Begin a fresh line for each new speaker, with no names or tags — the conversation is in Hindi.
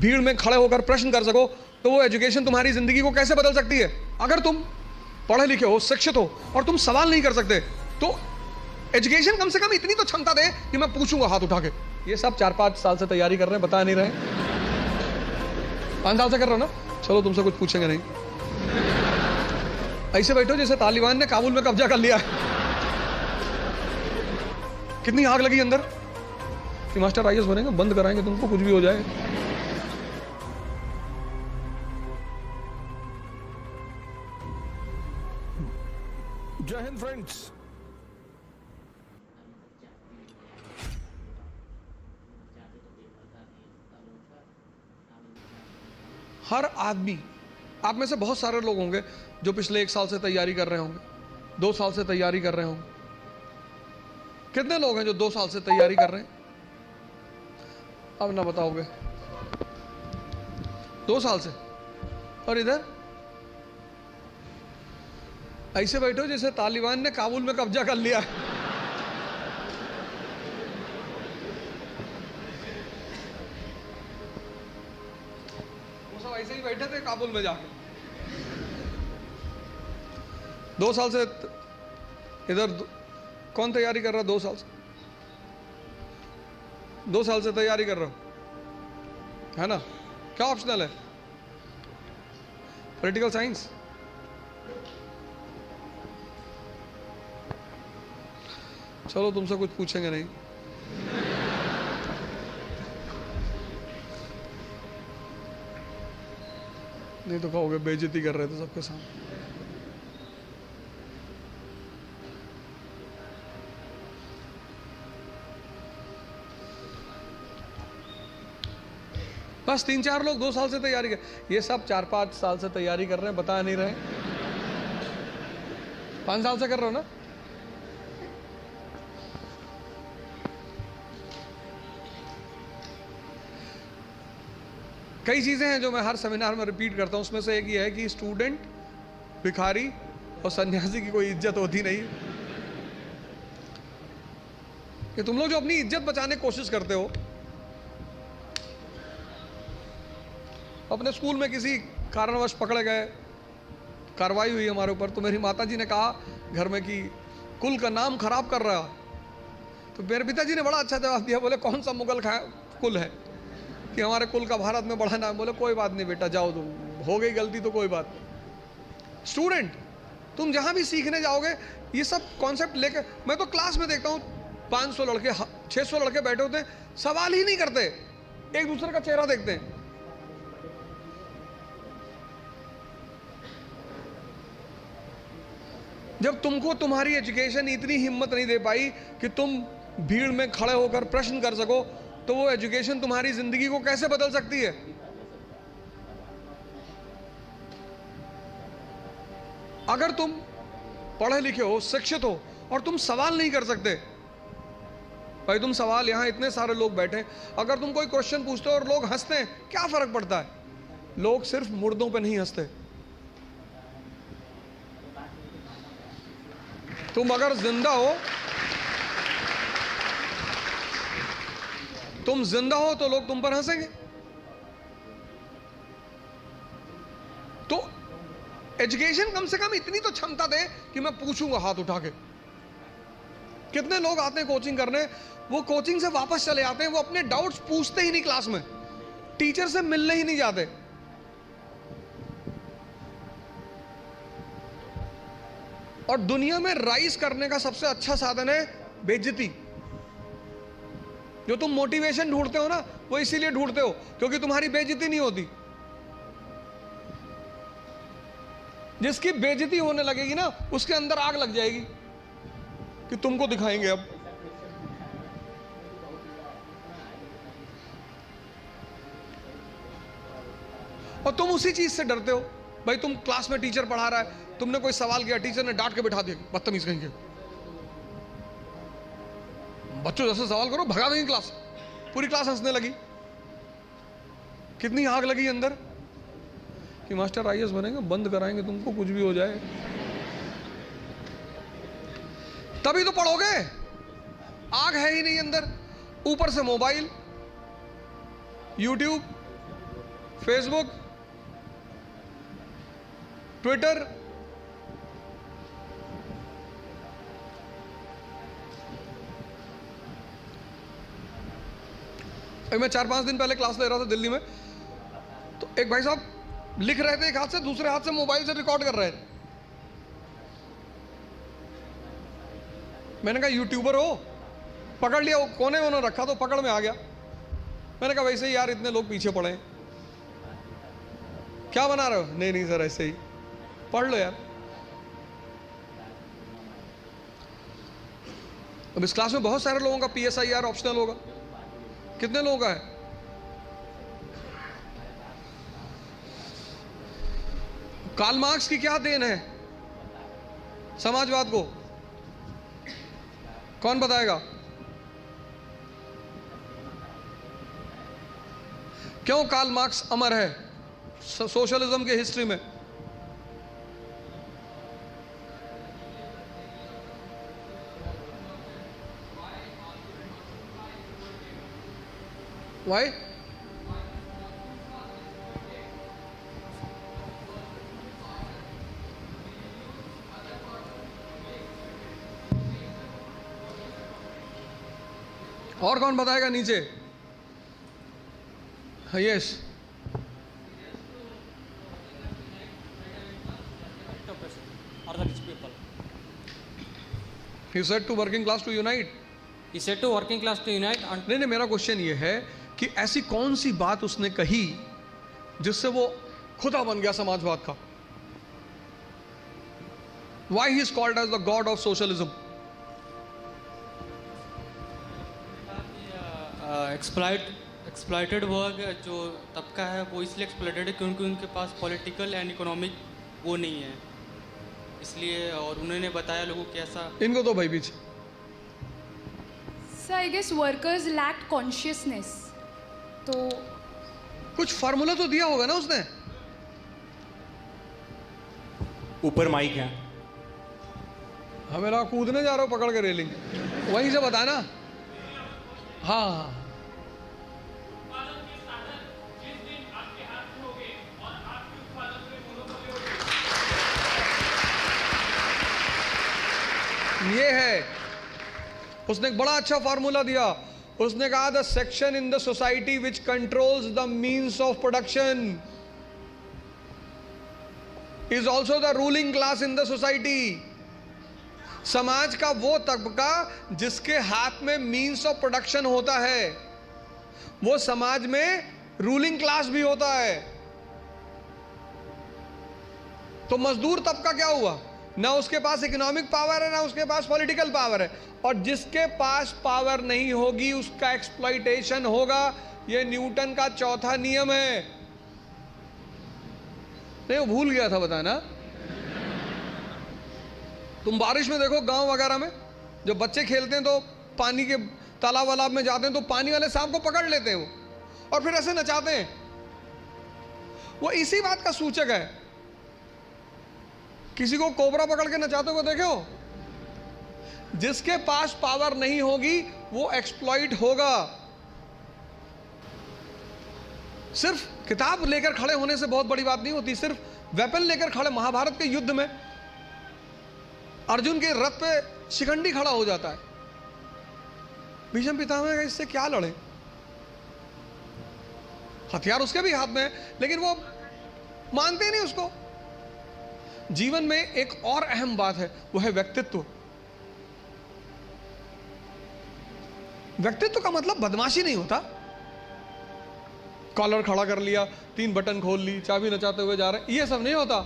भीड़ में खड़े होकर प्रश्न कर सको तो वो एजुकेशन तुम्हारी जिंदगी को कैसे बदल सकती है। अगर तुम पढ़े लिखे हो, शिक्षित हो और तुम सवाल नहीं कर सकते तो एजुकेशन कम से कम इतनी तो क्षमता दे कि मैं पूछूंगा हाथ उठा के। ये सब 4-5 साल से तैयारी कर रहे हैं, बता नहीं रहे। 5 साल से कर रहे हो ना, चलो तुमसे कुछ पूछेंगे नहीं। ऐसे बैठो जैसे तालिबान ने काबुल में कब्जा कर लिया है। कितनी आग लगी अंदर कि मास्टर आईएएस बनेंगे, बंद कराएंगे तुमको, कुछ भी हो जाए।
जय हिंद फ्रेंड्स।
हर आदमी, आप में से बहुत सारे लोग होंगे जो पिछले 1 साल से तैयारी कर रहे होंगे, 2 साल से तैयारी कर रहे होंगे। कितने लोग हैं जो 2 साल से तैयारी कर रहे हैं? अब ना बताओगे। 2 साल से। और इधर ऐसे बैठो जैसे तालिबान ने काबुल में कब्जा कर लिया है। वो सब ऐसे ही बैठे थे काबुल में जाके। 2 साल से इधर कौन तैयारी कर रहा है? 2 साल से, 2 साल से तैयारी कर रहा हूं, है ना? क्या ऑप्शनल है? Political science. चलो तुमसे कुछ पूछेंगे नहीं। नहीं तो कहोगे बेइज्जती कर रहे थे सबके सामने। बस 3-4 लोग 2 साल से तैयारी कर, ये सब 4-5 साल से तैयारी कर रहे हैं, बता नहीं रहे। 5 साल से कर रहे हो ना? कई चीजें हैं जो मैं हर सेमिनार में रिपीट करता हूं, उसमें से एक ये है कि स्टूडेंट, भिखारी और सन्यासी की कोई इज्जत होती नहीं। कि तुम लोग जो अपनी इज्जत बचाने की कोशिश करते हो, अपने स्कूल में किसी कारणवश पकड़े गए, कार्रवाई हुई हमारे ऊपर, तो मेरी माताजी ने कहा घर में कि कुल का नाम खराब कर रहा। तो मेरे पिताजी ने बड़ा अच्छा जवाब दिया, बोले कौन सा मुगल कुल है कि हमारे कुल का भारत में बड़ा नाम। बोले कोई बात नहीं बेटा, जाओ, तुम हो गई गलती तो कोई बात नहीं। स्टूडेंट, तुम जहां भी सीखने जाओगे ये सब कॉन्सेप्ट लेके, मैं तो क्लास में देखता हूं 500 लड़के, 600 लड़के बैठे होते हैं, सवाल ही नहीं करते, एक दूसरे का चेहरा देखते हैं। जब तुमको तुम्हारी एजुकेशन इतनी हिम्मत नहीं दे पाई कि तुम भीड़ में खड़े होकर प्रश्न कर सको, तो वो एजुकेशन तुम्हारी जिंदगी को कैसे बदल सकती है। अगर तुम पढ़े लिखे हो, शिक्षित हो और तुम सवाल नहीं कर सकते, भाई तुम सवाल, यहां इतने सारे लोग बैठे, अगर तुम कोई क्वेश्चन पूछते हो और लोग हंसते हैं, क्या फर्क पड़ता है? लोग सिर्फ मुर्दों पे नहीं हंसते। तुम अगर जिंदा हो, तुम जिंदा हो तो लोग तुम पर हंसेंगे। तो एजुकेशन कम से कम इतनी तो क्षमता दे कि मैं पूछूंगा हाथ उठा के। कितने लोग आते हैं कोचिंग करने, वो कोचिंग से वापस चले आते हैं, वो अपने डाउट्स पूछते ही नहीं क्लास में, टीचर से मिलने ही नहीं जाते। और दुनिया में राइज करने का सबसे अच्छा साधन है बेइज्जती। जो तुम मोटिवेशन ढूंढते हो ना, वो इसीलिए ढूंढते हो क्योंकि तुम्हारी बेइज्जती नहीं होती। जिसकी बेइज्जती होने लगेगी ना, उसके अंदर आग लग जाएगी कि तुमको दिखाएंगे अब। और तुम उसी चीज से डरते हो। भाई तुम क्लास में टीचर पढ़ा रहा है, तुमने कोई सवाल किया, टीचर ने डांट के बिठा दिया, बदतमीज कहेंगे, बच्चों जैसे सवाल करो, भगा देंगे क्लास। पूरी क्लास हंसने लगी। कितनी आग लगी अंदर कि मास्टर आईएएस बनेंगे, बंद कराएंगे तुमको, कुछ भी हो जाए। तभी तो पढ़ोगे, आग है ही नहीं अंदर। ऊपर से मोबाइल, यूट्यूब, फेसबुक, ट्विटर, मैं 4-5 दिन पहले क्लास ले रहा था दिल्ली में, तो एक भाई साहब लिख रहे थे एक हाथ से, दूसरे हाथ से मोबाइल से रिकॉर्ड कर रहे थे। मैंने कहा यूट्यूबर हो? पकड़ लिया, वो कोने में उन्होंने रखा तो पकड़ में आ गया। मैंने कहा वैसे ही यार इतने लोग पीछे पड़े हैं, क्या बना रहे हो? नहीं नहीं सर ऐसे ही, पढ़ लो यार। अब इस क्लास में बहुत सारे लोगों का PSIR ऑप्शनल होगा। कितने लोगों का है? कार्ल मार्क्स की क्या देन है समाजवाद को? कौन बताएगा? क्यों कार्ल मार्क्स अमर है सोशलिज्म के हिस्ट्री में? Why? और कौन बताएगा नीचे? Yes, he said to working class to unite.
He said to working class to unite and
नहीं, मेरा क्वेश्चन ये है कि ऐसी कौन सी बात उसने कही जिससे वो खुदा बन गया समाजवाद का? Why he is called as the god of socialism?
Exploited वर्ग जो तबका है वो इसलिए एक्सप्लॉइटेड है क्योंकि उनके पास पॉलिटिकल एंड इकोनॉमिक वो नहीं है, इसलिए। और उन्होंने बताया लोगों को कैसा।
इनको तो भाई पीछे।
So I guess workers lacked consciousness. तो
कुछ फार्मूला तो दिया होगा ना उसने?
ऊपर माइक है।
हमें लगा कूदने जा रहे हो पकड़ के रेलिंग, वहीं से बताना। हाँ, ये है। उसने एक बड़ा अच्छा फार्मूला दिया। उसने कहा the section in the society which controls the means of production is also the ruling class in the society. समाज का वो तबका जिसके हाथ में मीन्स ऑफ प्रोडक्शन होता है, वो समाज में रूलिंग क्लास भी होता है। तो मजदूर तबका क्या हुआ? ना उसके पास इकोनॉमिक पावर है, ना उसके पास पॉलिटिकल पावर है, और जिसके पास पावर नहीं होगी उसका एक्सप्लॉइटेशन होगा। यह न्यूटन का चौथा नियम है। नहीं, वो भूल गया था बताना। तुम बारिश में देखो गांव वगैरह में जब बच्चे खेलते हैं तो पानी के तालाब वालाब में जाते हैं तो पानी वाले सांप को पकड़ लेते हैं वो, और फिर ऐसे नचाते हैं। वो इसी बात का सूचक है। किसी को कोबरा पकड़ के नचाते हुए देखे हो? जिसके पास पावर नहीं होगी वो एक्सप्लॉइट होगा। सिर्फ किताब लेकर खड़े होने से बहुत बड़ी बात नहीं होती। सिर्फ वेपन लेकर खड़े, महाभारत के युद्ध में अर्जुन के रथ पे शिखंडी खड़ा हो जाता है। भीष्म पितामह इससे क्या लड़े? हथियार उसके भी हाथ में है, लेकिन वो मानते नहीं उसको। जीवन में एक और अहम बात है, वो है व्यक्तित्व। व्यक्तित्व का मतलब बदमाशी नहीं होता। कॉलर खड़ा कर लिया, 3 बटन खोल ली, चाबी नचाते हुए जा रहे, ये सब नहीं होता।